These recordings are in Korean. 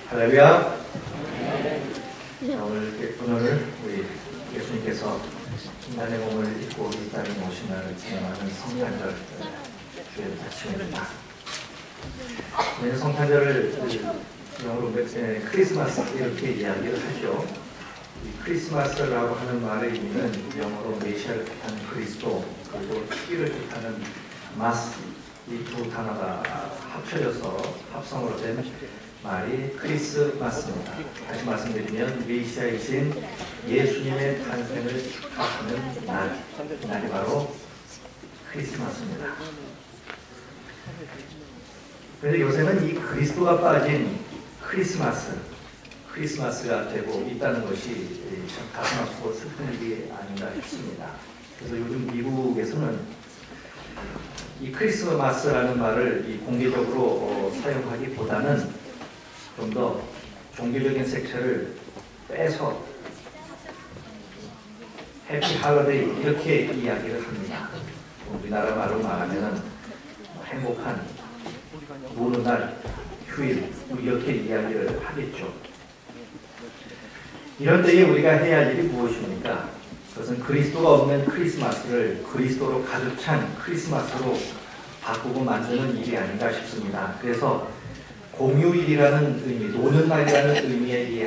할렐루야. 오늘 우리 예수님께서 인간의 몸을 입고 이 땅에 오신 날을 기념하는 성탄절 주일 아침입니다. 우리는 성탄절을 영어로 크리스마스 이렇게 이야기를 하죠. 이 크리스마스라고 하는 말의 의미는 영어로 메시아를 뜻하는 그리스도, 그리고 희를 뜻하는 마스, 이 두 단어가 합쳐져서 합성으로 된 말이 크리스마스입니다. 다시 말씀드리면 메시아이신 예수님의 탄생을 축하하는 날, 이 날이 바로 크리스마스입니다. 그런데 요새는 이 그리스도가 빠진 크리스마스가 되고 있다는 것이 참 가슴 아프고 슬픈 일이 아닌가 싶습니다. 그래서 요즘 미국에서는 이 크리스마스라는 말을 공개적으로 사용하기보다는 좀 더 종교적인 색채를 빼서 해피 할러데이 이렇게 이야기를 합니다. 우리나라 말로 말하면 행복한 노는 날, 휴일 이렇게 이야기를 하겠죠. 이런 때에 우리가 해야 할 일이 무엇입니까? 그것은 그리스도가 없는 크리스마스를 그리스도로 가득 찬 크리스마스로 바꾸고 만드는 일이 아닌가 싶습니다. 그래서 공휴일이라는 의미, 노는 날이라는 의미의 이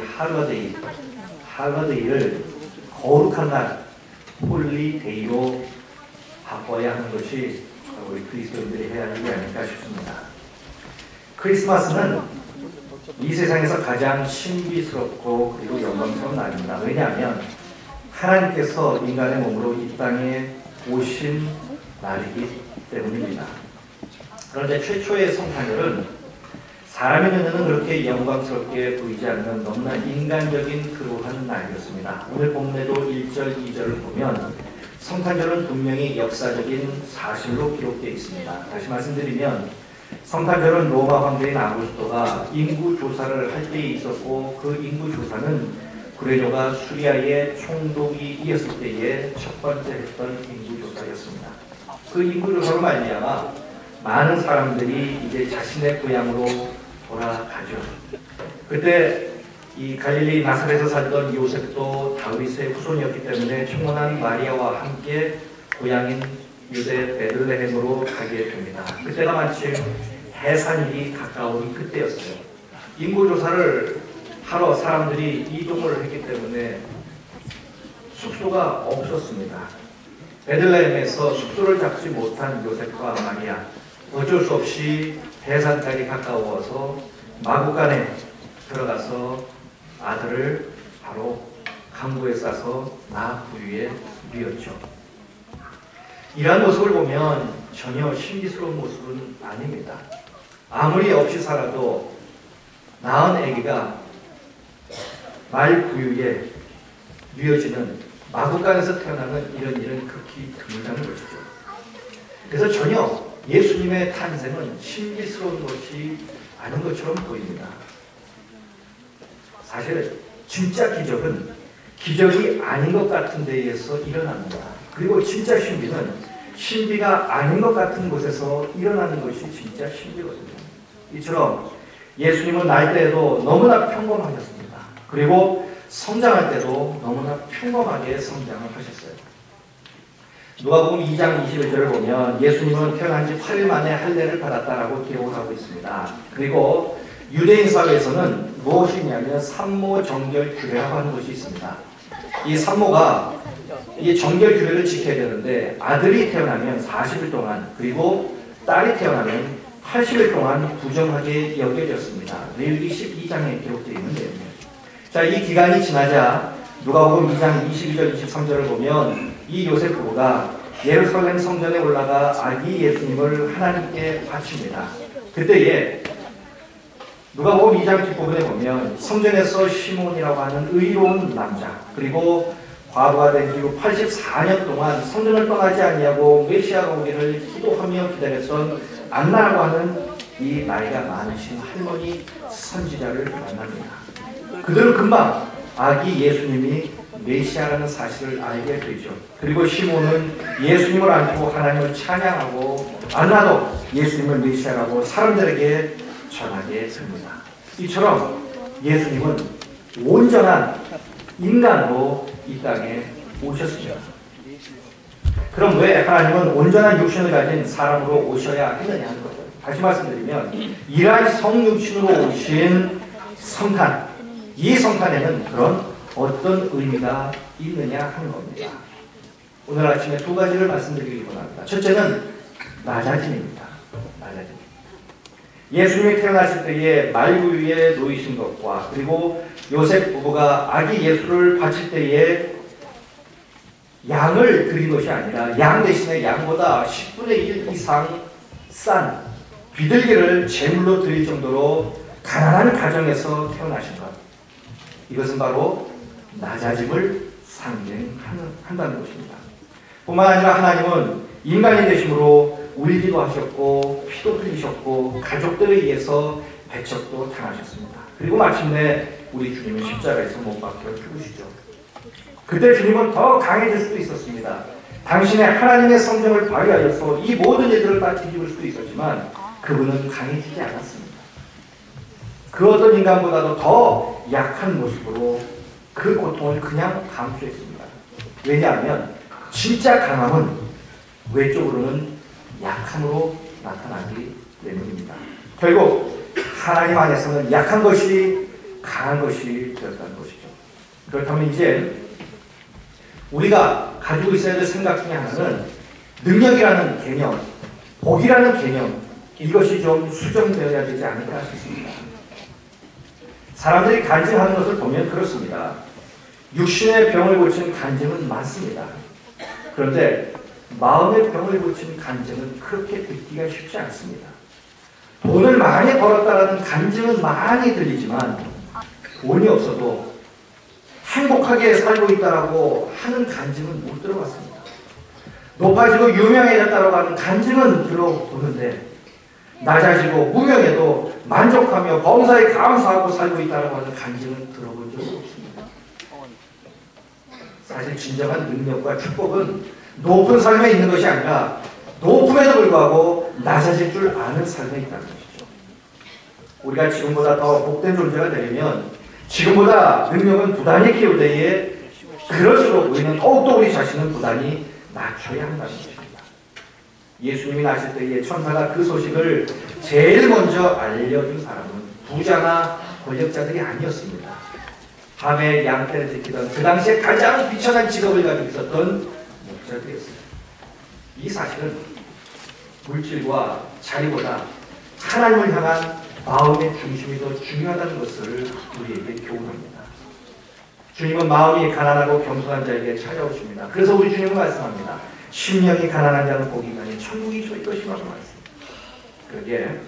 할러데이를 거룩한 날, 홀리데이로 바꿔야 하는 것이 우리 그리스도인들이 해야 할 일이 아닐까 싶습니다. 크리스마스는 이 세상에서 가장 신비스럽고 그리고 영광스러운 날입니다. 왜냐하면 하나님께서 인간의 몸으로 이 땅에 오신 날이기 때문입니다. 그런데 최초의 성탄절은 사람의 눈에는 그렇게 영광스럽게 보이지 않는 너무나 인간적인 그러한 날이었습니다. 오늘 본문에도 1절, 2절을 보면 성탄절은 분명히 역사적인 사실로 기록되어 있습니다. 다시 말씀드리면 성탄절은 로마 황제인 아구스토가 인구조사를 할 때에 있었고, 그 인구조사는 구레뇨가 수리아의 총독이 이었을 때에 첫 번째 했던 인구조사였습니다. 그 인구조사로 말미암아 많은 사람들이 이제 자신의 고향으로 돌아가죠. 그때 이 갈릴리 나사렛에서 살던 요셉도 다윗의 후손이었기 때문에 청혼한 마리아와 함께 고향인 유대 베들레헴으로 가게 됩니다. 그때가 마침 해산일이 가까운 그때였어요. 인구조사를 하러 사람들이 이동을 했기 때문에 숙소가 없었습니다. 베들레헴에서 숙소를 잡지 못한 요셉과 마리아, 어쩔 수 없이 해산까지 가까워서 마구간에 들어가서 아들을 바로 강구에 싸서 나부유에 뉘었죠. 이러한 모습을 보면 전혀 신비스러운 모습은 아닙니다. 아무리 없이 살아도 낳은 아기가 말부유에 뉘어지는, 마구간에서 태어나는 이런 일은 극히 드물다는 것이죠. 그래서 전혀 예수님의 탄생은 신비스러운 것이 아닌 것처럼 보입니다. 사실 진짜 기적은 기적이 아닌 것 같은 데에서 일어납니다. 그리고 진짜 신비는 신비가 아닌 것 같은 곳에서 일어나는 것이 진짜 신비거든요. 이처럼 예수님은 날 때에도 너무나 평범하셨습니다. 그리고 성장할 때도 너무나 평범하게 성장을 하셨어요. 누가복음 2장 21절을 보면 예수님은 태어난 지 8일 만에 할례를 받았다라고 기록을 하고 있습니다. 그리고 유대인 사회에서는 무엇이 있냐면 산모 정결 규례라고 하는 것이 있습니다. 이 산모가 이 정결 규례를 지켜야 되는데 아들이 태어나면 40일 동안, 그리고 딸이 태어나면 80일 동안 부정하게 여겨졌습니다. 레위기 12장에 기록되어 있는 내용이에요. 자, 이 기간이 지나자 누가복음 2장 22절 23절을 보면 이 요셉 부부가 예루살렘 성전에 올라가 아기 예수님을 하나님께 바칩니다. 그때에 누가복음 2장 뒷부분에 보면 성전에서 시몬이라고 하는 의로운 남자, 그리고 과부가 된 뒤로 84년 동안 성전을 떠나지 아니하고 메시아가 오기를 기도하며 기다렸던 안나라고 하는 이 나이가 많으신 할머니 선지자를 만납니다. 그들은 금방 아기 예수님이 메시아라는 사실을 알게 되죠. 그리고 시몬은 예수님을 안고 하나님을 찬양하고, 안나도 예수님을 메시아라고 사람들에게 전하게 됩니다. 이처럼 예수님은 온전한 인간으로 이 땅에 오셨습니다. 그럼 왜 하나님은 온전한 육신을 가진 사람으로 오셔야 했느냐 하는 거죠. 다시 말씀드리면 이러한 성육신으로 오신 성탄, 이 성탄에는 그런 어떤 의미가 있느냐 하는 겁니다. 오늘 아침에 두 가지를 말씀드리기 원합니다. 첫째는 낮아짐입니다. 낮아짐. 예수님이 태어나실 때에 말구유에 놓이신 것과 그리고 요셉 부부가 아기 예수를 바칠 때에 양을 드린 것이 아니라 양 대신에 양보다 10분의 1 이상 싼 비둘기를 제물로 드릴 정도로 가난한 가정에서 태어나신 것. 이것은 바로 낮아짐을 상징한다는 것입니다. 뿐만 아니라 하나님은 인간이 되심으로 울기도 하셨고 피도 흘리셨고 가족들에 의해서 배척도 당하셨습니다. 그리고 마침내 우리 주님은 십자가에서 못 박혀 죽으시죠. 그때 주님은 더 강해질 수도 있었습니다. 당신의 하나님의 성정을 발휘하여서 이 모든 일들을 다 뒤집을 수도 있었지만 그분은 강해지지 않았습니다. 그 어떤 인간보다도 더 약한 모습으로 그 고통을 그냥 감수했습니다. 왜냐하면 진짜 강함은 외적으로는 약함으로 나타나기 때문입니다. 결국 하나님 안에서는 약한 것이 강한 것이 되었다는 것이죠. 그렇다면 이제 우리가 가지고 있어야 될 생각 중에 하나는 능력이라는 개념, 복이라는 개념, 이것이 좀 수정되어야 되지 않을까 싶습니다. 사람들이 간증하는 것을 보면 그렇습니다. 육신의 병을 고친 간증은 많습니다. 그런데 마음의 병을 고친 간증은 그렇게 듣기가 쉽지 않습니다. 돈을 많이 벌었다라는 간증은 많이 들리지만 돈이 없어도 행복하게 살고 있다라고 하는 간증은 못 들어봤습니다. 높아지고 유명해졌다라고 하는 간증은 들어보는데 낮아지고 무명해도 만족하며 범사에 감사하고 살고 있다라고 하는 간증은 들어본 적이 없습니다. 사실 진정한 능력과 축복은 높은 삶에 있는 것이 아니라 높음에도 불구하고 낮아질 줄 아는 삶에 있다는 것이죠. 우리가 지금보다 더 복된 존재가 되려면 지금보다 능력은 부단히 키울 때에 그럴수록 우리는 더욱더 우리 자신은 부단히 낮춰야 한다는 것입니다. 예수님이 나실 때에 천사가 그 소식을 제일 먼저 알려준 사람은 부자나 권력자들이 아니었습니다. 밤에 양떼를 지키던 그 당시에 가장 비천한 직업을 가지고 있었던 목자들이었습니다. 이 사실은 물질과 자리보다 하나님을 향한 마음의 중심이 더 중요하다는 것을 우리에게 교훈합니다. 주님은 마음이 가난하고 겸손한 자에게 찾아오십니다. 그래서 우리 주님은 말씀합니다. 심령이 가난한 자는 복이 있나니 천국이 저희 것이라고 말씀합니다. 그러기에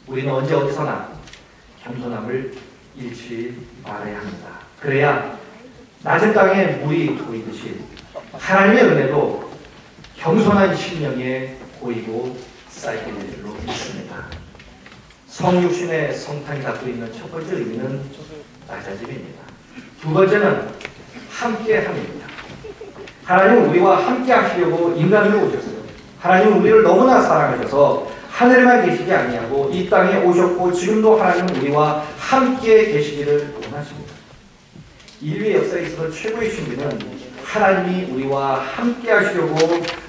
우리는 언제 어디서나 겸손함을 잃지 말아야 합니다. 그래야 낮은 땅에 물이 고이듯이 하나님의 은혜도 겸손한 심령에 고이고 쌓이게 될 줄로 믿습니다. 성육신의 성탄이 갖고 있는 첫 번째 의미는 낮아짐입니다. 두 번째는 함께함입니다. 하나님은 우리와 함께 하시려고 인간으로 오셨어요. 하나님은 우리를 너무나 사랑하셔서 하늘에만 계시지 아니하고 이 땅에 오셨고 지금도 하나님은 우리와 함께 계시기를 원하십니다. 인류의 역사에 있어서 최고의 신비는 하나님이 우리와 함께 하시려고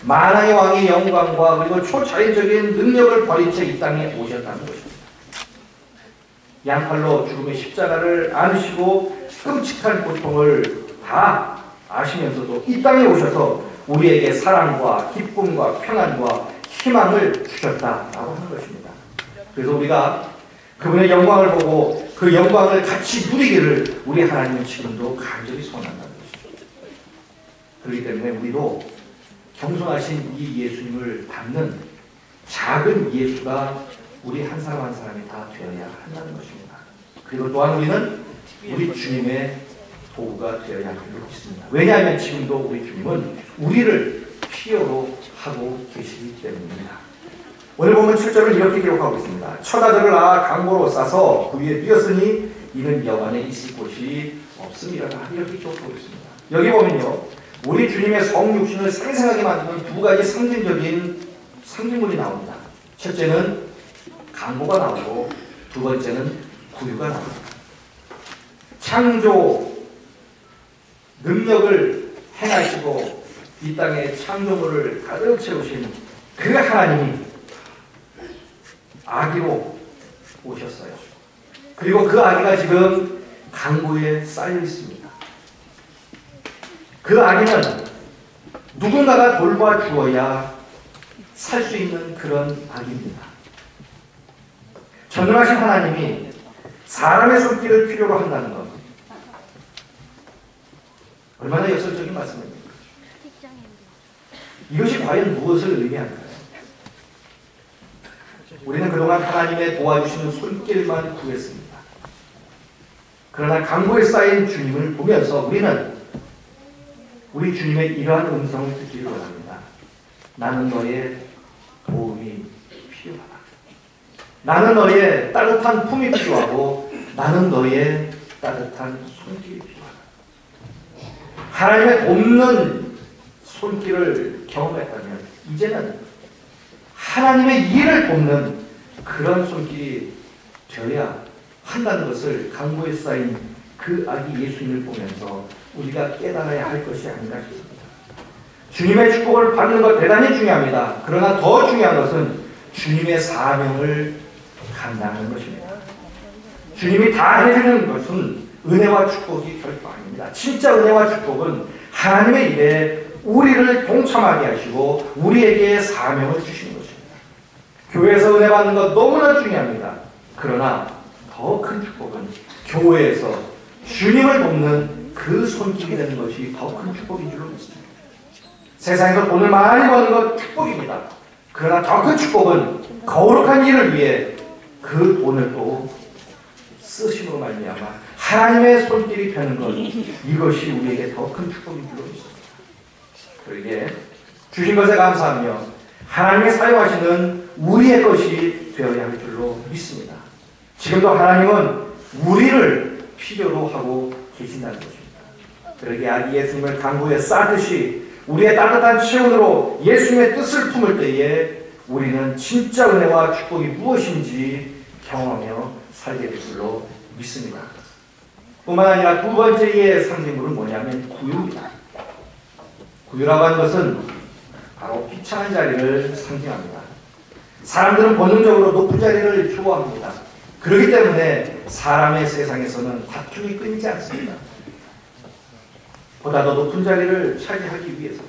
만왕의 왕의 영광과 그리고 초자연적인 능력을 버린 채 이 땅에 오셨다는 것입니다. 양팔로 죽음의 십자가를 안으시고 끔찍한 고통을 다 아시면서도 이 땅에 오셔서 우리에게 사랑과 기쁨과 평안과 희망을 주셨다라고 하는 것입니다. 그래서 우리가 그분의 영광을 보고 그 영광을 같이 누리기를 우리 하나님은 지금도 간절히 소원한다는 것이죠. 그렇기 때문에 우리도 겸손하신 이 예수님을 닮는 작은 예수가 우리 한 사람 한 사람이 다 되어야 한다는 것입니다. 그리고 또한 우리는 우리 주님의 도구가 되어야 할 필요가 있습니다. 왜냐하면 지금도 우리 주님은 우리를 필요로 하고 계시기 때문입니다. 오늘 보면 7절을 이렇게 기록하고 있습니다. 천하들을 강보로 싸서 그 위에 뛰었으니 이는 여관에 있을 곳이 없음이라 이렇게 기록하고 있습니다. 여기 보면요, 우리 주님의 성육신을 생생하게 만드는 두 가지 상징물이 나옵니다. 첫째는 강보가 나오고 두 번째는 구유가 나옵니다. 창조 능력을 행하시고 이 땅에 창조물을 가득 채우신 그 하나님이 아기로 오셨어요. 그리고 그 아기가 지금 강구에 쌓여 있습니다. 그 아기는 누군가가 돌봐주어야 살 수 있는 그런 아기입니다. 전능하신 하나님이 사람의 손길을 필요로 한다는 것, 얼마나 역설적인 말씀입니까? 이것이 과연 무엇을 의미할까요? 우리는 그동안 하나님의 도와주시는 손길만 구했습니다. 그러나 강구에 쌓인 주님을 보면서 우리는 우리 주님의 이러한 음성을 듣기를 원합니다. 나는 너의 도움이 필요하다. 나는 너의 따뜻한 품이 필요하고 나는 너의 따뜻한 손길이 필요하다. 하나님의 돕는 손길을 경험했다면 이제는 하나님의 일을 돕는 그런 손길이 되어야 한다는 것을 강구에 쌓인 그 아기 예수님을 보면서 우리가 깨달아야 할 것이 아닌가 싶습니다. 주님의 축복을 받는 것 대단히 중요합니다. 그러나 더 중요한 것은 주님의 사명을 감당하는 것입니다. 주님이 다 해주는 것은 은혜와 축복이 결코 아닙니다. 진짜 은혜와 축복은 하나님의 일에 우리를 동참하게 하시고 우리에게 사명을 주시는 것입니다. 교회에서 은혜 받는 것 너무나 중요합니다. 그러나 더 큰 축복은 교회에서 주님을 돕는 그 손길이 되는 것이 더 큰 축복인 줄로 믿습니다. 세상에서 돈을 많이 버는 것 축복입니다. 그러나 더 큰 축복은 거룩한 일을 위해 그 돈을 또 쓰심으로 말미암아 하나님의 손길이 되는 것, 이것이 우리에게 더 큰 축복인 줄로 믿습니다. 그러기에 주신 것에 감사하며 하나님이 사용하시는 우리의 것이 되어야 할 줄로 믿습니다. 지금도 하나님은 우리를 필요로 하고 계신다는 것입니다. 그러기에 아기 예수님을 강구에 쌓듯이 우리의 따뜻한 체온으로 예수님의 뜻을 품을 때에 우리는 진짜 은혜와 축복이 무엇인지 경험하며 살게 될 줄로 믿습니다. 뿐만 아니라 두 번째의 상징물은 뭐냐면 구유입니다. 구유라고 하는 것은 바로 비참한 자리를 상징합니다. 사람들은 본능적으로 높은 자리를 좋아합니다. 그렇기 때문에 사람의 세상에서는 다툼이 끊이지 않습니다. 보다 더 높은 자리를 차지하기 위해서.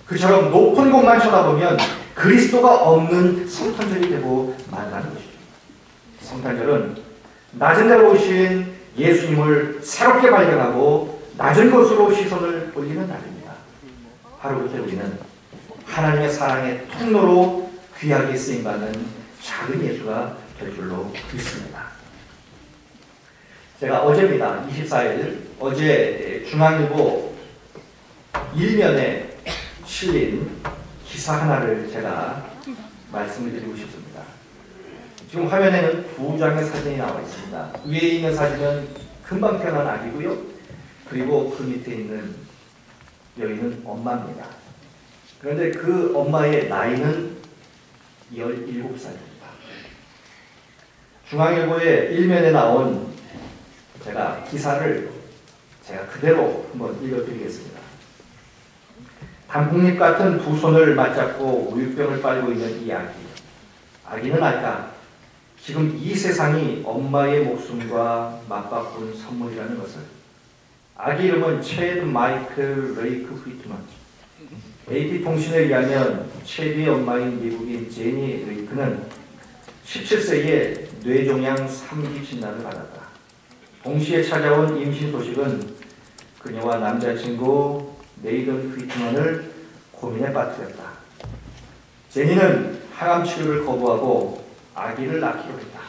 그처럼 높은 곳만 쳐다보면 그리스도가 없는 성탄절이 되고 만다는 것이죠. 성탄절은 낮은 데로 오신 예수님을 새롭게 발견하고 낮은 곳으로 시선을 올리는 날입니다. 바로 그때 우리는 하나님의 사랑의 통로로 귀하게 쓰임받는 작은 예수가 될 줄로 믿습니다. 제가 어제입니다. 24일 어제 중앙일보 일면에 실린 기사 하나를 제가 말씀을 드리고 싶습니다. 지금 화면에는 두 장의 사진이 나와 있습니다. 위에 있는 사진은 금방 태어난 아기고요. 그리고 그 밑에 있는 여인은 엄마입니다. 그런데 그 엄마의 나이는 17살입니다. 중앙일보의 일면에 나온 제가 기사를 제가 그대로 한번 읽어드리겠습니다. 단풍잎 같은 두 손을 맞잡고 우유병을 빨고 있는 이 아기. 아기는 알까? 지금 이 세상이 엄마의 목숨과 맞바꾼 선물이라는 것을. 아기 이름은 체드 마이클 레이크 휘트만. AP통신에 의하면 체드의 엄마인 미국인 제니 레이크는 17세에 뇌종양 3기 진단을 받았다. 동시에 찾아온 임신 소식은 그녀와 남자친구 네이던 휘트만을 고민에 빠뜨렸다. 제니는 항암 치료를 거부하고 아기를 낳기로 했다.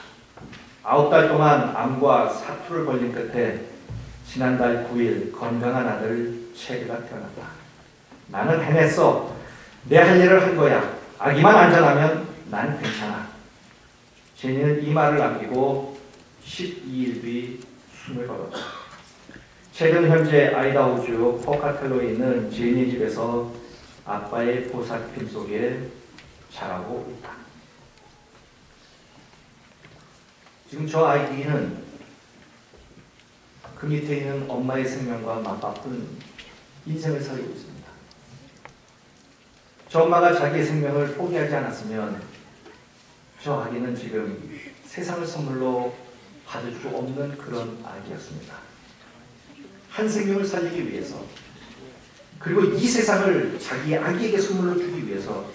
9달 동안 암과 사투를 벌린 끝에 지난달 9일 건강한 아들 체리가 태어났다. 나는 해냈어. 내 할 일을 한 거야. 아기만 안전하면 난 괜찮아. 제니는 이 말을 남기고 12일 뒤 숨을 걸었다. 최근 현재 아이다호주 포카텔로에 있는 제니 집에서 아빠의 보살핌 속에 자라고 있다. 지금 저 아이는 그 밑에 있는 엄마의 생명과 맞바꾼 인생을 살고 있습니다. 저 엄마가 자기의 생명을 포기하지 않았으면 저 아기는 지금 세상을 선물로 받을 수 없는 그런 아기였습니다. 한 생명을 살리기 위해서, 그리고 이 세상을 자기 아기에게 선물로 주기 위해서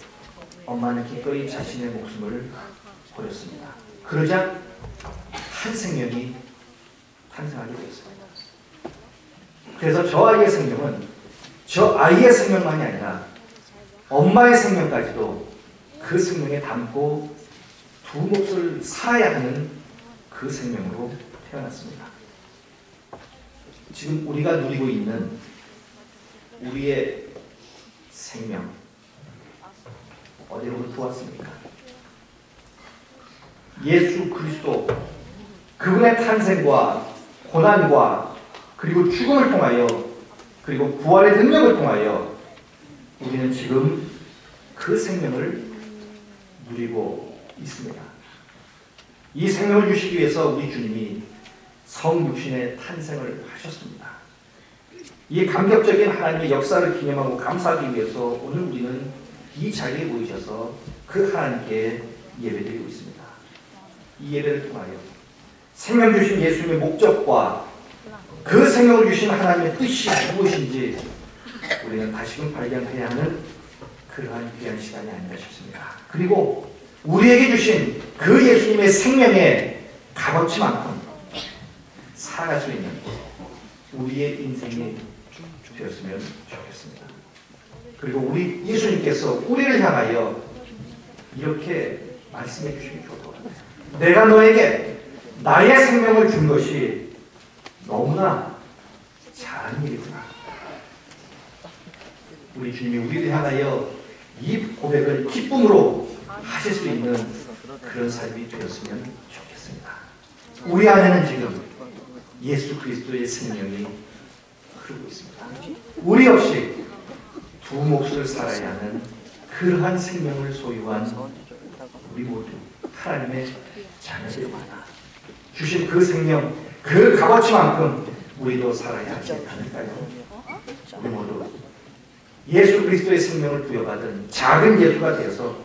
엄마는 기꺼이 자신의 목숨을 버렸습니다. 그러자 한 생명이 탄생하게 되었습니다. 그래서 저 아이의 생명은 저 아이의 생명만이 아니라 엄마의 생명까지도 그 생명에 담고 두 몫을 살아야 하는 그 생명으로 태어났습니다. 지금 우리가 누리고 있는 우리의 생명, 어디로부터 왔습니까? 예수 그리스도 그분의 탄생과 고난과 그리고 죽음을 통하여, 그리고 부활의 능력을 통하여 우리는 지금 그 생명을 누리고 있습니다. 이 생명을 주시기 위해서 우리 주님이 성육신의 탄생을 하셨습니다. 이 감격적인 하나님의 역사를 기념하고 감사하기 위해서 오늘 우리는 이 자리에 모이셔서 그 하나님께 예배드리고 있습니다. 이 예배를 통하여 생명 주신 예수님의 목적과 그 생명을 주신 하나님의 뜻이 무엇인지 우리는 다시금 발견해야 하는 그러한 귀한 시간이 아닌가 싶습니다. 그리고 우리에게 주신 그 예수님의 생명의 값어치만큼 살아갈 수 있는 우리의 인생이 되었으면 좋겠습니다. 그리고 우리 예수님께서 우리를 향하여 이렇게 말씀해 주시기 좋을 것 같아요. 내가 너에게 나의 생명을 준 것이 너무나 잘한 일이구나. 우리 주님이 우리를 향하여 이 고백을 기쁨으로 하실 수 있는 그런 삶이 되었으면 좋겠습니다. 우리 안에는 지금 예수 그리스도의 생명이 흐르고 있습니다. 우리 없이 두 몫을 살아야 하는 그러한 생명을 소유한 우리 모두 하나님의 자녀들입니다. 주신 그 생명, 그 값어치만큼 우리도 살아야 하지 않을까요? 우리 모두 예수 그리스도의 생명을 부여받은 작은 예수가 되어서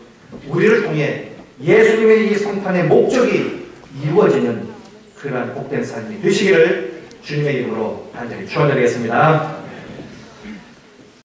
우리를 통해 예수님의 이 성탄의 목적이 이루어지는 그러한 복된 삶이 되시기를 주님의 이름으로 간절히 축원드리겠습니다.